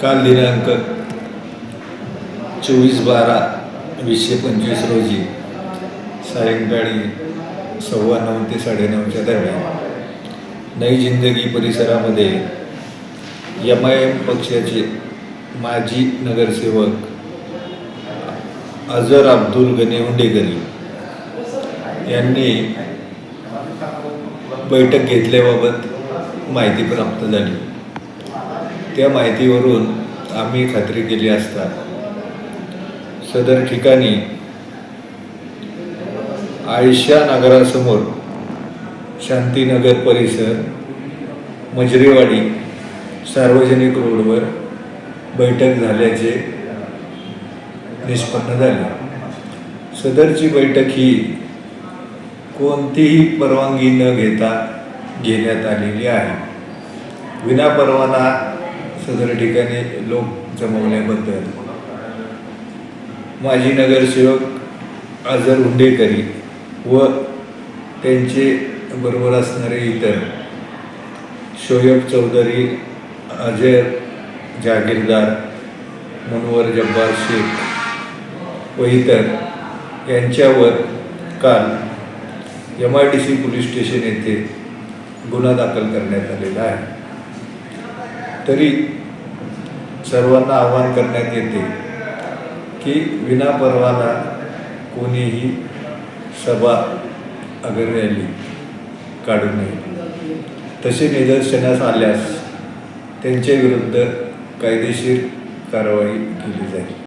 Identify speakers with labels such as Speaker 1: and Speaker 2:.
Speaker 1: काल दिनांक 24/12/2025 रोजी सायंकाळी 9:15 ते 9:30च्या दरम्यान नई जिंदगी परिसरामध्ये MIM पक्षाचे माजी नगरसेवक अजहर अब्दुल गनी हुंडेकरी यांनी बैठक घेतल्याबाबत माहिती प्राप्त झाली। त्या माहितीवरून आम्ही खात्री केली असता सदर ठिकाणी आयशा नगरासमोर शांतीनगर परिसर मजरेवाडी सार्वजनिक रोडवर बैठक झाल्याचे निष्पन्न झाले। सदरची बैठक ही कोणतीही परवानगी न घेता घेण्यात आलेली आहे। विनापरवाना सदर ठिकाणी लोक जमवल्याबद्दल माजी नगरसेवक अजहर हुंडेकरी व त्यांचे बरोबर असणारे इतर शोएब चौधरी, अजय जागीरदार, मुनवर जब्बार शेख व इतर यांच्यावर काल MIDC पोलीस स्टेशन येथे गुन्हा दाखल करण्यात आलेला आहे। तरी सर्वांना आवाहन करण्यात येते की विनापरवाना कोणीही सभा अगर रॅली काढू नये। तसे निदर्शनास आल्यास त्यांच्या विरुद्ध कायदेशीर कारवाई केली जाईल।